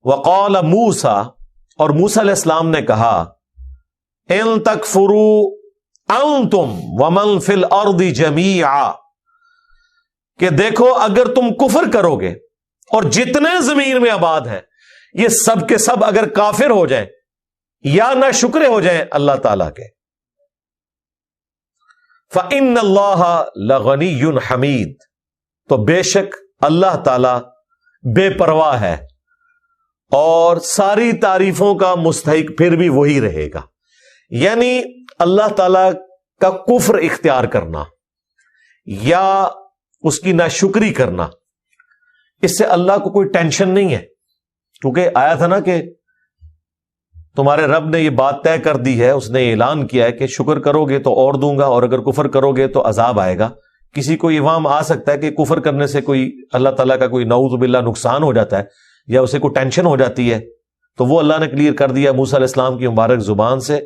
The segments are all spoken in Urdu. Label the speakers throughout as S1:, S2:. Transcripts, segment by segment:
S1: وقال موسیٰ، اور موسیٰ علیہ السلام نے کہا، ان تکفروا انتم ومن فی الارض جمیعا، کہ دیکھو اگر تم کفر کرو گے اور جتنے زمین میں آباد ہیں یہ سب کے سب اگر کافر ہو جائیں یا نہ شکرے ہو جائیں اللہ تعالی کے، فإن اللہ لغنی حمید، تو بے شک اللہ تعالی بے پرواہ ہے اور ساری تعریفوں کا مستحق پھر بھی وہی رہے گا۔ یعنی اللہ تعالی کا کفر اختیار کرنا یا اس کی ناشکری کرنا، اس سے اللہ کو کوئی ٹینشن نہیں ہے، کیونکہ آیا تھا نا کہ تمہارے رب نے یہ بات طے کر دی ہے، اس نے یہ اعلان کیا ہے کہ شکر کرو گے تو اور دوں گا اور اگر کفر کرو گے تو عذاب آئے گا۔ کسی کو یہ وہم آ سکتا ہے کہ کفر کرنے سے کوئی اللہ تعالیٰ کا کوئی نعوذ باللہ نقصان ہو جاتا ہے یا اسے کوئی ٹینشن ہو جاتی ہے، تو وہ اللہ نے کلیئر کر دیا موسیٰ علیہ السلام کی مبارک زبان سے،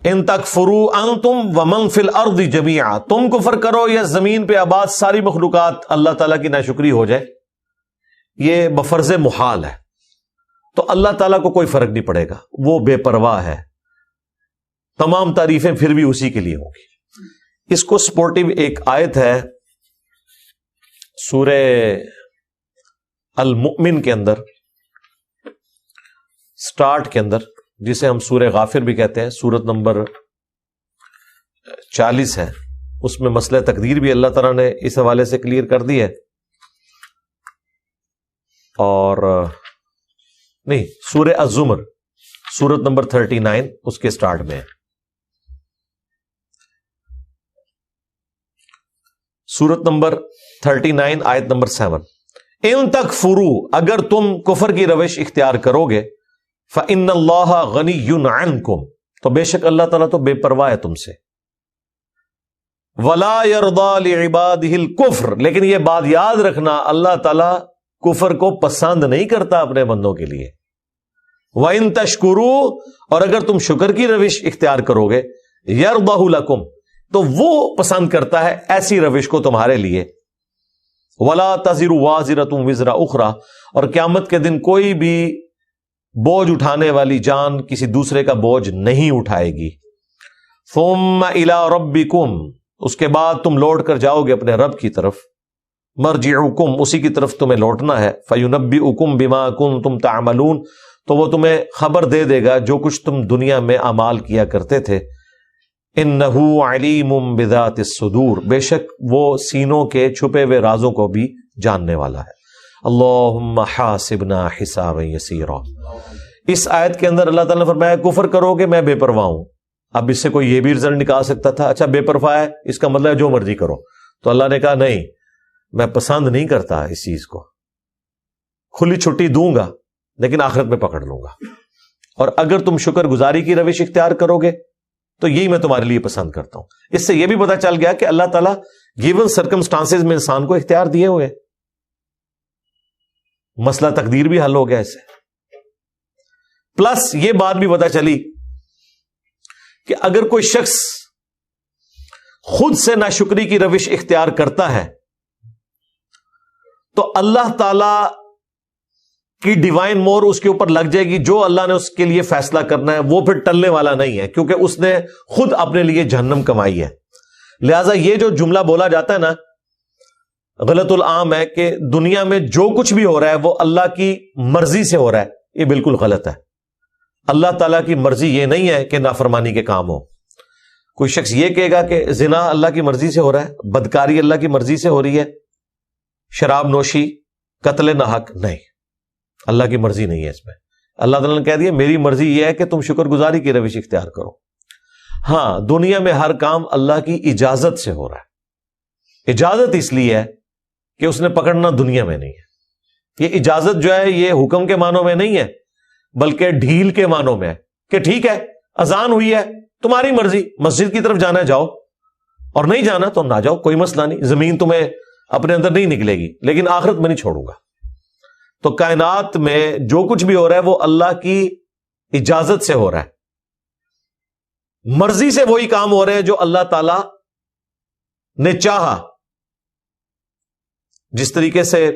S1: ان تکفروا انتم ومن فی الارض جمیعا، تم کفر کرو یا زمین پہ آباد ساری مخلوقات اللہ تعالیٰ کی ناشکری ہو جائے، یہ بفرض محال ہے، تو اللہ تعالیٰ کو کوئی فرق نہیں پڑے گا، وہ بے پرواہ ہے، تمام تعریفیں پھر بھی اسی کے لیے ہوں گی۔ اس کو سپورٹیو ایک آیت ہے سورہ المؤمن کے اندر، سٹارٹ کے اندر، جسے ہم سورہ غافر بھی کہتے ہیں، سورت نمبر 40 ہے، اس میں مسئلہ تقدیر بھی اللہ تعالیٰ نے اس حوالے سے کلیئر کر دی ہے، اور نہیں، سورہ الزمر سورت نمبر 39 اس کے سٹارٹ میں ہے، سورت نمبر 39 آیت نمبر 7، ان تکفروا، اگر تم کفر کی روش اختیار کرو گے، فإن اللہ غنی عنکم، تو بے شک اللہ تعالیٰ تو بے پرواہ ہے تم سے، ولا یرضی لعبادہ الکفر، لیکن یہ بات یاد رکھنا اللہ تعالیٰ کفر کو پسند نہیں کرتا اپنے بندوں کے لیے، وَإِن تَشْكُرُوا، اور اگر تم شکر کی روش اختیار کرو گے، یرضہ لکم، تو وہ پسند کرتا ہے ایسی روش کو تمہارے لیے، وَلَا تَزِرُ وَازِرَةٌ وِزْرَ أُخْرَى، اور قیامت کے دن کوئی بھی بوجھ اٹھانے والی جان کسی دوسرے کا بوجھ نہیں اٹھائے گی، ثُمَّ إِلَىٰ رَبِّكُمْ، اس کے بعد تم لوٹ کر جاؤ گے اپنے رب کی طرف، مرجعکم، اسی کی طرف تمہیں لوٹنا ہے، فَيُنَبِّئُكُمْ بِمَا كُنتُمْ تَعْمَلُونَ، تو وہ تمہیں خبر دے دے گا جو کچھ تم دنیا میں اعمال کیا کرتے تھے، إِنَّهُ عَلِيمٌ بِذَاتِ الصُّدُورِ، بے شک وہ سینوں کے چھپے ہوئے رازوں کو بھی جاننے والا ہے۔ اللہم حاسبنا حسابا یسیرا، اس آیت کے اندر اللہ تعالیٰ نے فرمایا کفر کرو گے میں بے پرواہ ہوں۔ اب اس سے کوئی یہ بھی رزلٹ نکال سکتا تھا، اچھا بے پرواہ ہے اس کا مطلب ہے جو مرضی کرو، تو اللہ نے کہا نہیں، میں پسند نہیں کرتا اس چیز کو، کھلی چھٹی دوں گا لیکن آخرت میں پکڑ لوں گا، اور اگر تم شکر گزاری کی روش اختیار کرو گے تو یہی میں تمہارے لیے پسند کرتا ہوں۔ اس سے یہ بھی پتا چل گیا کہ اللہ تعالیٰ گیون سرکمسٹانسز میں انسان کو اختیار دیے ہوئے، مسئلہ تقدیر بھی حل ہو گیا اس سے، پلس یہ بات بھی پتا چلی کہ اگر کوئی شخص خود سے ناشکری کی روش اختیار کرتا ہے تو اللہ تعالی کی ڈیوائن مور اس کے اوپر لگ جائے گی، جو اللہ نے اس کے لیے فیصلہ کرنا ہے وہ پھر ٹلنے والا نہیں ہے، کیونکہ اس نے خود اپنے لیے جہنم کمائی ہے۔ لہذا یہ جو جملہ بولا جاتا ہے نا، غلط العام ہے کہ دنیا میں جو کچھ بھی ہو رہا ہے وہ اللہ کی مرضی سے ہو رہا ہے، یہ بالکل غلط ہے۔ اللہ تعالیٰ کی مرضی یہ نہیں ہے کہ نافرمانی کے کام ہو۔ کوئی شخص یہ کہے گا کہ زنا اللہ کی مرضی سے ہو رہا ہے، بدکاری اللہ کی مرضی سے ہو رہی ہے، شراب نوشی، قتل ناحق، نہیں، اللہ کی مرضی نہیں ہے اس میں۔ اللہ تعالیٰ نے کہہ دیا میری مرضی یہ ہے کہ تم شکر گزاری کی روش اختیار کرو۔ ہاں، دنیا میں ہر کام اللہ کی اجازت سے ہو رہا ہے۔ اجازت اس لیے ہے کہ اس نے پکڑنا دنیا میں نہیں ہے۔ یہ اجازت جو ہے یہ حکم کے معنوں میں نہیں ہے بلکہ ڈھیل کے معنوں میں ہے کہ ٹھیک ہے اذان ہوئی ہے، تمہاری مرضی، مسجد کی طرف جانا ہے جاؤ، اور نہیں جانا تو نہ جاؤ، کوئی مسئلہ نہیں، زمین تمہیں اپنے اندر نہیں نکلے گی لیکن آخرت میں نہیں چھوڑوں گا۔ تو کائنات میں جو کچھ بھی ہو رہا ہے وہ اللہ کی اجازت سے ہو رہا ہے، مرضی سے وہی کام ہو رہے ہیں جو اللہ تعالی نے چاہا۔ جس طریقے سے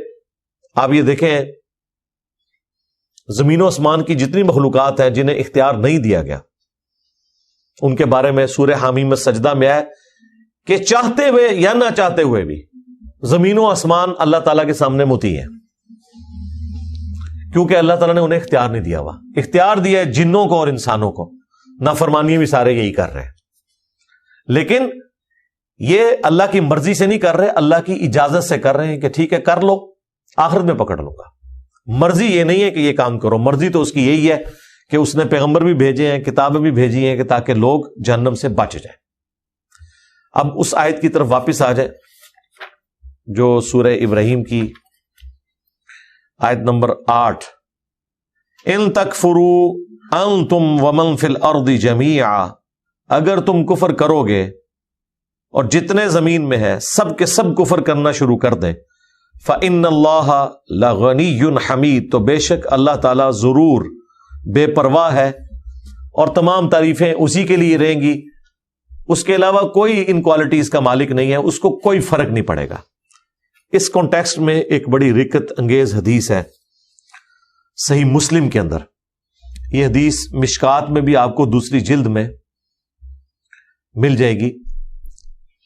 S1: آپ یہ دیکھیں زمین و آسمان کی جتنی مخلوقات ہیں جنہیں اختیار نہیں دیا گیا، ان کے بارے میں سورہ حامیم میں سجدہ میں ہے کہ چاہتے ہوئے یا نہ چاہتے ہوئے بھی زمین و آسمان اللہ تعالیٰ کے سامنے مطیع ہیں، کیونکہ اللہ تعالیٰ نے انہیں اختیار نہیں دیا ہوا۔ اختیار دیا ہے جنوں کو اور انسانوں کو، نافرمانی بھی سارے یہی کر رہے ہیں، لیکن یہ اللہ کی مرضی سے نہیں کر رہے، اللہ کی اجازت سے کر رہے ہیں کہ ٹھیک ہے کر لو، آخرت میں پکڑ لوں گا۔ مرضی یہ نہیں ہے کہ یہ کام کرو، مرضی تو اس کی یہی ہے کہ اس نے پیغمبر بھی بھیجے ہیں، کتابیں بھی بھیجی ہیں کہ تاکہ لوگ جہنم سے بچ جائیں۔ اب اس آیت کی طرف واپس آ جائیں جو سورہ ابراہیم کی آیت نمبر 8، ان تکفروا انتم ومن فی الارض جمیعا، اگر تم کفر کرو گے اور جتنے زمین میں ہے سب کے سب کفر کرنا شروع کر دیں، فإن اللہ لغنی حمید، تو بے شک اللہ تعالیٰ ضرور بے پرواہ ہے اور تمام تعریفیں اسی کے لیے رہیں گی، اس کے علاوہ کوئی ان کوالٹیز کا مالک نہیں ہے، اس کو کوئی فرق نہیں پڑے گا۔ اس کانٹیکسٹ میں ایک بڑی رکت انگیز حدیث ہے صحیح مسلم کے اندر، یہ حدیث مشکات میں بھی آپ کو دوسری جلد میں مل جائے گی،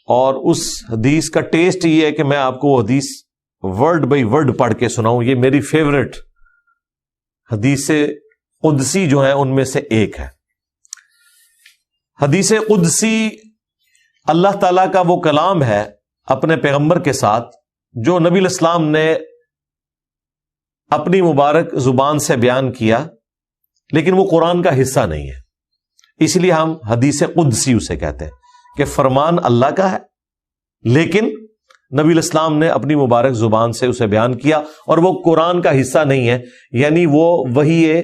S1: اور اس حدیث کا ٹیسٹ یہ ہے کہ میں آپ کو وہ حدیث ورڈ بائی ورڈ پڑھ کے سناؤں۔ یہ میری فیورٹ حدیث قدسی جو ہے ان میں سے ایک ہے۔ حدیث قدسی اللہ تعالیٰ کا وہ کلام ہے اپنے پیغمبر کے ساتھ جو نبی الاسلام نے اپنی مبارک زبان سے بیان کیا، لیکن وہ قرآن کا حصہ نہیں ہے، اس لیے ہم حدیث قدسی اسے کہتے ہیں کہ فرمان اللہ کا ہے لیکن نبی الاسلام نے اپنی مبارک زبان سے اسے بیان کیا، اور وہ قرآن کا حصہ نہیں ہے، یعنی وہ وحی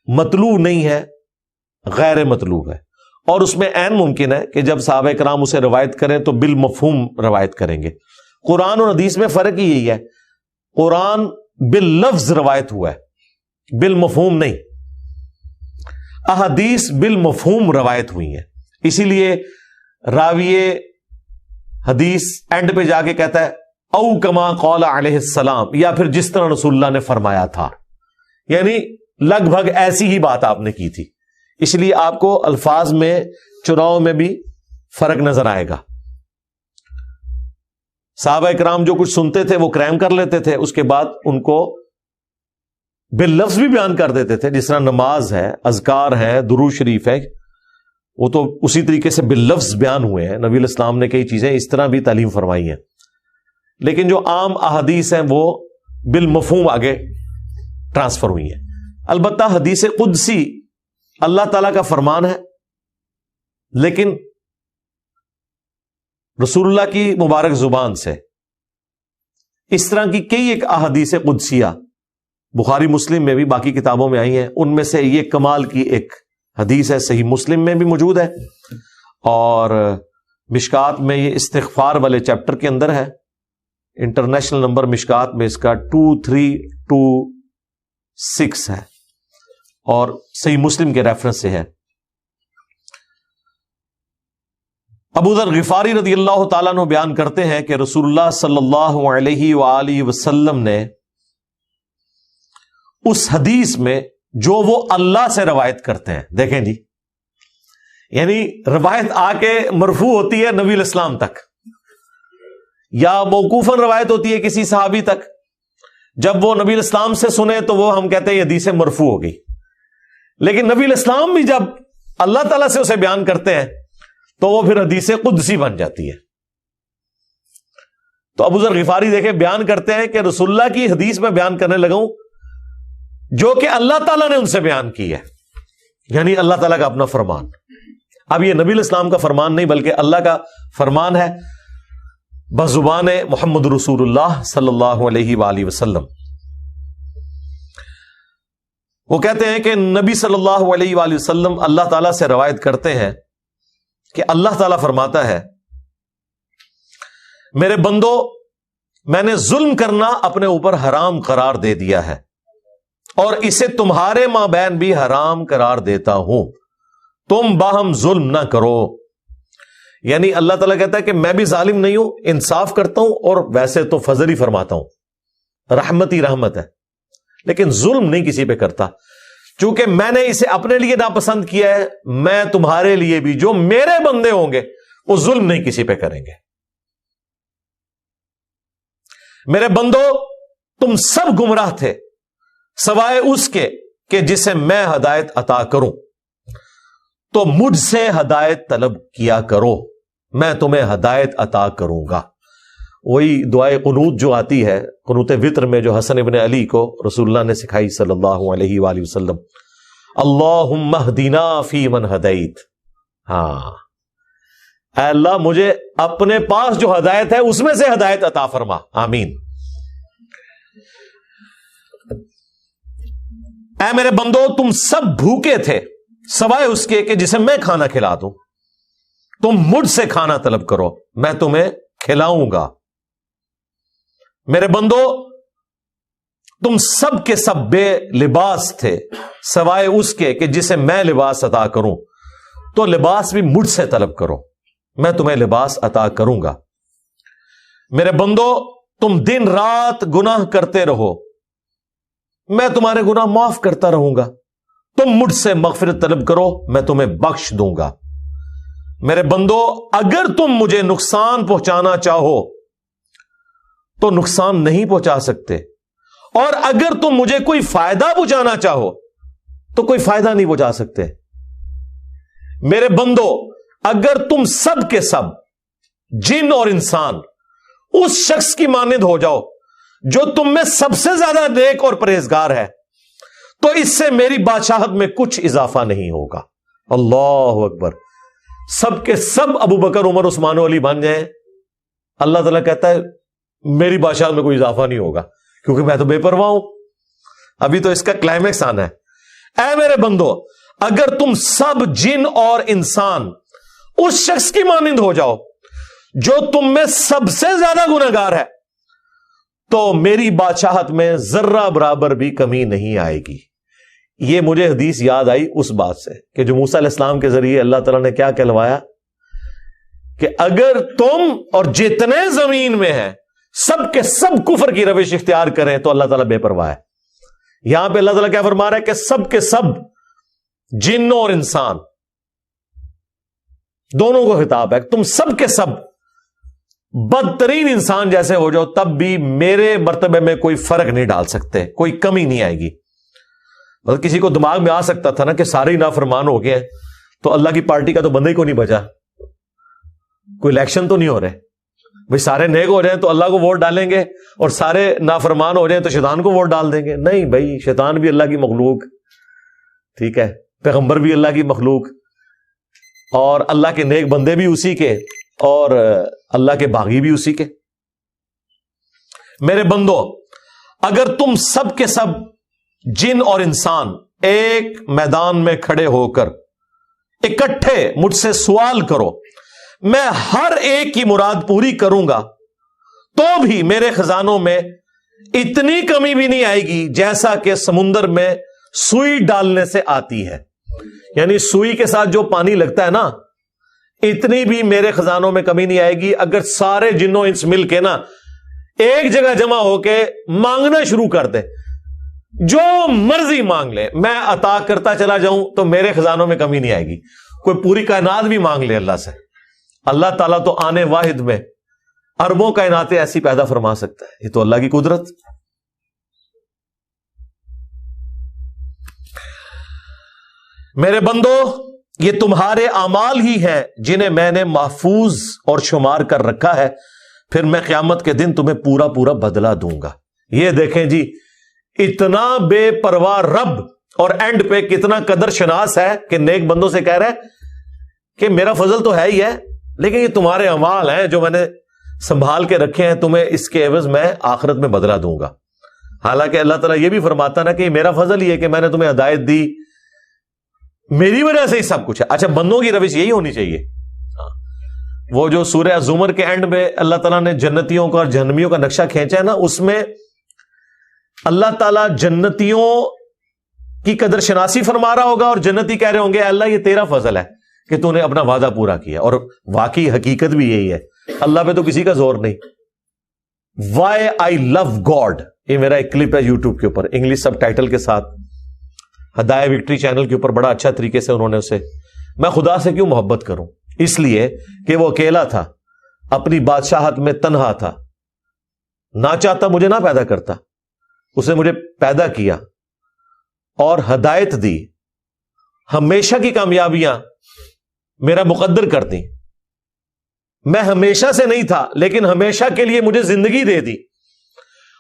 S1: مطلوع نہیں ہے، غیر مطلوع ہے، اور اس میں عین ممکن ہے کہ جب صحابہ کرام اسے روایت کریں تو بالمفہوم روایت کریں گے۔ قرآن اور حدیث میں فرق ہی یہی ہے، قرآن باللفظ روایت ہوا ہے، بالمفہوم نہیں، احادیث بالمفہوم روایت ہوئی ہیں، اسی لیے راوی حدیث اینڈ پہ جا کے کہتا ہے او کما قال علیہ السلام، یا پھر جس طرح رسول اللہ نے فرمایا تھا، یعنی لگ بھگ ایسی ہی بات آپ نے کی تھی، اس لیے آپ کو الفاظ میں چناؤ میں بھی فرق نظر آئے گا۔ صحابہ کرام جو کچھ سنتے تھے وہ کریم کر لیتے تھے، اس کے بعد ان کو باللفظ بھی بیان کر دیتے تھے، جس طرح نماز ہے، اذکار ہے، درود شریف ہے، وہ تو اسی طریقے سے باللفظ بیان ہوئے ہیں، نبی الاسلام نے کئی چیزیں اس طرح بھی تعلیم فرمائی ہیں، لیکن جو عام احادیث ہیں وہ بالمفہوم آگے ٹرانسفر ہوئی ہیں۔ البتہ حدیث قدسی اللہ تعالیٰ کا فرمان ہے، لیکن رسول اللہ کی مبارک زبان سے اس طرح کی کئی ایک احادیث قدسیہ بخاری مسلم میں بھی باقی کتابوں میں آئی ہیں، ان میں سے یہ کمال کی ایک حدیث ہے، صحیح مسلم میں بھی موجود ہے، اور مشکات میں یہ استغفار والے چیپٹر کے اندر ہے، انٹرنیشنل نمبر مشکات میں اس کا 2326 ہے، اور صحیح مسلم کے ریفرنس سے ہے۔ ابو ذر غفاری رضی اللہ تعالیٰ عنہ بیان کرتے ہیں کہ رسول اللہ صلی اللہ علیہ وآلہ وسلم نے اس حدیث میں جو وہ اللہ سے روایت کرتے ہیں، دیکھیں جی، یعنی روایت آ کے مرفوع ہوتی ہے نبی الاسلام تک، یا موقوفاً روایت ہوتی ہے کسی صحابی تک، جب وہ نبی الاسلام سے سنے تو وہ ہم کہتے ہیں یہ حدیث مرفوع ہو گئی، لیکن نبی الاسلام بھی جب اللہ تعالیٰ سے اسے بیان کرتے ہیں تو وہ پھر حدیث قدسی بن جاتی ہے۔ تو ابو ذر غفاری دیکھیں بیان کرتے ہیں کہ رسول اللہ کی حدیث میں بیان کرنے لگا ہوں جو کہ اللہ تعالیٰ نے ان سے بیان کی ہے، یعنی اللہ تعالیٰ کا اپنا فرمان۔ اب یہ نبی الاسلام کا فرمان نہیں بلکہ اللہ کا فرمان ہے بزبان محمد رسول اللہ صلی اللہ علیہ وآلہ وسلم۔ وہ کہتے ہیں کہ نبی صلی اللہ علیہ وآلہ وسلم اللہ تعالیٰ سے روایت کرتے ہیں کہ اللہ تعالیٰ فرماتا ہے میرے بندو، میں نے ظلم کرنا اپنے اوپر حرام قرار دے دیا ہے اور اسے تمہارے مابین بھی حرام قرار دیتا ہوں، تم باہم ظلم نہ کرو۔ یعنی اللہ تعالیٰ کہتا ہے کہ میں بھی ظالم نہیں ہوں، انصاف کرتا ہوں، اور ویسے تو فضل ہی فرماتا ہوں، رحمت ہی رحمت ہے، لیکن ظلم نہیں کسی پہ کرتا. چونکہ میں نے اسے اپنے لیے ناپسند کیا ہے، میں تمہارے لیے بھی جو میرے بندے ہوں گے وہ ظلم نہیں کسی پہ کریں گے. میرے بندو تم سب گمراہ تھے سوائے اس کے کہ جسے میں ہدایت عطا کروں، تو مجھ سے ہدایت طلب کیا کرو، میں تمہیں ہدایت عطا کروں گا. وہی دعائے قنوت جو آتی ہے قنوت وطر میں، جو حسن ابن علی کو رسول اللہ نے سکھائی صلی اللہ علیہ وآلہ وسلم، اللہم اہدنا فی من ہدیت. ہاں اے اللہ مجھے اپنے پاس جو ہدایت ہے اس میں سے ہدایت عطا فرما، آمین. اے میرے بندو تم سب بھوکے تھے سوائے اس کے کہ جسے میں کھانا کھلا دوں، تم مجھ سے کھانا طلب کرو میں تمہیں کھلاؤں گا. میرے بندو تم سب کے سب بے لباس تھے سوائے اس کے کہ جسے میں لباس عطا کروں، تو لباس بھی مجھ سے طلب کرو میں تمہیں لباس عطا کروں گا. میرے بندو تم دن رات گناہ کرتے رہو میں تمہارے گناہ معاف کرتا رہوں گا، تم مجھ سے مغفرت طلب کرو میں تمہیں بخش دوں گا. میرے بندو اگر تم مجھے نقصان پہنچانا چاہو تو نقصان نہیں پہنچا سکتے، اور اگر تم مجھے کوئی فائدہ پہنچانا چاہو تو کوئی فائدہ نہیں پہنچا سکتے. میرے بندو اگر تم سب کے سب جن اور انسان اس شخص کی مانند ہو جاؤ جو تم میں سب سے زیادہ نیک اور پرہیزگار ہے تو اس سے میری بادشاہت میں کچھ اضافہ نہیں ہوگا. اللہ اکبر. سب کے سب ابو بکر عمر عثمان و علی بن جائیں، اللہ تعالیٰ کہتا ہے میری بادشاہت میں کوئی اضافہ نہیں ہوگا کیونکہ میں تو بے پرواہ ہوں. ابھی تو اس کا کلائمیکس آنا ہے. اے میرے بندو اگر تم سب جن اور انسان اس شخص کی مانند ہو جاؤ جو تم میں سب سے زیادہ گنہگار ہے تو میری بادشاہت میں ذرہ برابر بھی کمی نہیں آئے گی. یہ مجھے حدیث یاد آئی اس بات سے کہ جو موسیٰ علیہ السلام کے ذریعے اللہ تعالیٰ نے کیا کہلوایا کہ اگر تم اور جتنے زمین میں ہیں سب کے سب کفر کی روش اختیار کریں تو اللہ تعالیٰ بے پرواہ ہے. یہاں پہ اللہ تعالیٰ کیا فرما رہا ہے کہ سب کے سب جن اور انسان دونوں کو خطاب ہے، تم سب کے سب بدترین انسان جیسے ہو جاؤ تب بھی میرے مرتبے میں کوئی فرق نہیں ڈال سکتے، کوئی کمی نہیں آئے گی. مطلب کسی کو دماغ میں آ سکتا تھا نا کہ سارے ہی نافرمان ہو گئے تو اللہ کی پارٹی کا تو بندہ ہی کو نہیں بچا، کوئی الیکشن تو نہیں ہو رہے بھائی سارے نیک ہو جائیں تو اللہ کو ووٹ ڈالیں گے اور سارے نافرمان ہو جائیں تو شیطان کو ووٹ ڈال دیں گے. نہیں بھائی، شیطان بھی اللہ کی مخلوق، ٹھیک ہے، پیغمبر بھی اللہ کی مخلوق، اور اللہ کے نیک بندے بھی اسی کے اور اللہ کے باغی بھی اسی کے. میرے بندو اگر تم سب کے سب جن اور انسان ایک میدان میں کھڑے ہو کر اکٹھے مجھ سے سوال کرو میں ہر ایک کی مراد پوری کروں گا تو بھی میرے خزانوں میں اتنی کمی بھی نہیں آئے گی جیسا کہ سمندر میں سوئی ڈالنے سے آتی ہے. یعنی سوئی کے ساتھ جو پانی لگتا ہے نا اتنی بھی میرے خزانوں میں کمی نہیں آئے گی. اگر سارے جنوں انس مل کے نا ایک جگہ جمع ہو کے مانگنا شروع کر دے، جو مرضی مانگ لے، میں عطا کرتا چلا جاؤں تو میرے خزانوں میں کمی نہیں آئے گی. کوئی پوری کائنات بھی مانگ لے اللہ سے، اللہ تعالیٰ تو آنے واحد میں اربوں کائناتیں ایسی پیدا فرما سکتا ہے. یہ تو اللہ کی قدرت. میرے بندو یہ تمہارے اعمال ہی ہیں جنہیں میں نے محفوظ اور شمار کر رکھا ہے، پھر میں قیامت کے دن تمہیں پورا پورا بدلہ دوں گا. یہ دیکھیں جی، اتنا بے پرواہ رب اور اینڈ پہ کتنا قدر شناس ہے کہ نیک بندوں سے کہہ رہا ہے کہ میرا فضل تو ہے ہی ہے لیکن یہ تمہارے اعمال ہیں جو میں نے سنبھال کے رکھے ہیں، تمہیں اس کے عوض میں آخرت میں بدلہ دوں گا. حالانکہ اللہ تعالیٰ یہ بھی فرماتا نا کہ یہ میرا فضل ہی ہے کہ میں نے تمہیں ہدایت دی، میری وجہ سے ہی سب کچھ ہے. اچھا، بندوں کی روش یہی ہونی چاہیے. وہ جو سورہ زمر کے اینڈ میں اللہ تعالیٰ نے جنتیوں کا اور جہنمیوں کا نقشہ کھینچا ہے نا، اس میں اللہ تعالیٰ جنتیوں کی قدر شناسی فرما رہا ہوگا اور جنتی کہہ رہے ہوں گے اللہ یہ تیرا فضل ہے کہ تو نے اپنا وعدہ پورا کیا. اور واقعی حقیقت بھی یہی ہے، اللہ پہ تو کسی کا زور نہیں. وائی آئی لو گاڈ یہ میرا ایک کلپ ہے یوٹیوب کے اوپر انگلش سب ٹائٹل کے ساتھ، ہدایہ وکٹری چینل کے اوپر بڑا اچھا طریقے سے انہوں نے اسے، میں خدا سے کیوں محبت کروں؟ اس لیے کہ وہ اکیلا تھا، اپنی بادشاہت میں تنہا تھا، نہ چاہتا مجھے نہ پیدا کرتا، اس نے مجھے پیدا کیا اور ہدایت دی، ہمیشہ کی کامیابیاں میرا مقدر کر دی، میں ہمیشہ سے نہیں تھا لیکن ہمیشہ کے لیے مجھے زندگی دے دی،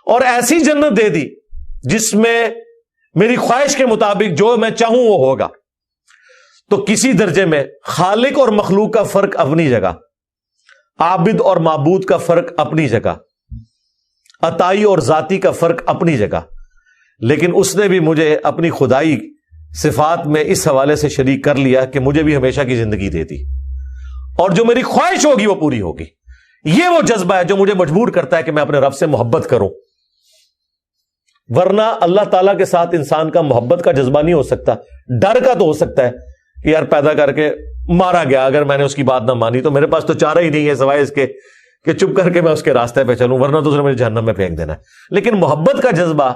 S1: اور ایسی جنت دے دی جس میں میری خواہش کے مطابق جو میں چاہوں وہ ہوگا۔ تو کسی درجے میں خالق اور مخلوق کا فرق اپنی جگہ، عابد اور معبود کا فرق اپنی جگہ، عطائی اور ذاتی کا فرق اپنی جگہ، لیکن اس نے بھی مجھے اپنی خدائی صفات میں اس حوالے سے شریک کر لیا کہ مجھے بھی ہمیشہ کی زندگی دے دی، اور جو میری خواہش ہوگی وہ پوری ہوگی۔ یہ وہ جذبہ ہے جو مجھے مجبور کرتا ہے کہ میں اپنے رب سے محبت کروں، ورنہ اللہ تعالیٰ کے ساتھ انسان کا محبت کا جذبہ نہیں ہو سکتا۔ ڈر کا تو ہو سکتا ہے کہ یار پیدا کر کے مارا گیا، اگر میں نے اس کی بات نہ مانی تو میرے پاس تو چارہ ہی نہیں ہے سوائے اس کے کہ چپ کر کے میں اس کے راستے پہ چلوں، ورنہ تو اس نے مجھے جہنم میں پھینک دینا ہے۔ لیکن محبت کا جذبہ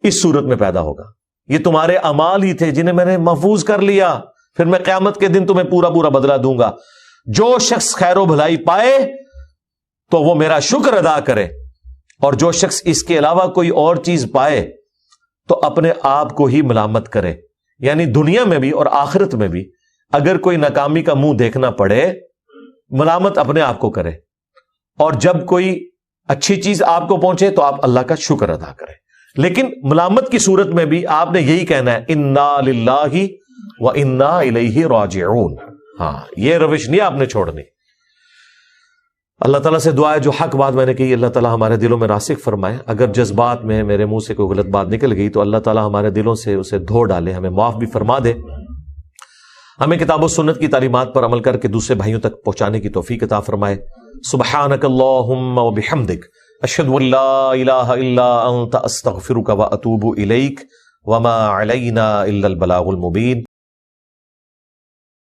S1: اس صورت میں پیدا ہوگا، یہ تمہارے اعمال ہی تھے جنہیں میں نے محفوظ کر لیا، پھر میں قیامت کے دن تمہیں پورا پورا بدلہ دوں گا۔ جو شخص خیر و بھلائی پائے تو وہ میرا شکر ادا کرے، اور جو شخص اس کے علاوہ کوئی اور چیز پائے تو اپنے آپ کو ہی ملامت کرے، یعنی دنیا میں بھی اور آخرت میں بھی اگر کوئی ناکامی کا منہ دیکھنا پڑے ملامت اپنے آپ کو کرے، اور جب کوئی اچھی چیز آپ کو پہنچے تو آپ اللہ کا شکر ادا کریں۔ لیکن ملامت کی صورت میں بھی آپ نے یہی کہنا ہے انا للہ و انا الیہ راجعون۔ ہاں، یہ روش نہیں آپ نے چھوڑنی۔ اللہ تعالیٰ سے دعا ہے جو حق بات میں نے کہی اللہ تعالیٰ ہمارے دلوں میں راسخ فرمائے، اگر جذبات میں میرے منہ سے کوئی غلط بات نکل گئی تو اللہ تعالیٰ ہمارے دلوں سے اسے دھو ڈالے، ہمیں معاف بھی فرما دے، ہمیں کتاب و سنت کی تعلیمات پر عمل کر کے دوسرے بھائیوں تک پہنچانے کی توفیق عطا فرمائے۔ سبحانک اللہم و بحمدک، اشہد ان لا الہ الا انت، استغفرک و اتوب الیک، وما علینا الا البلاغ المبین۔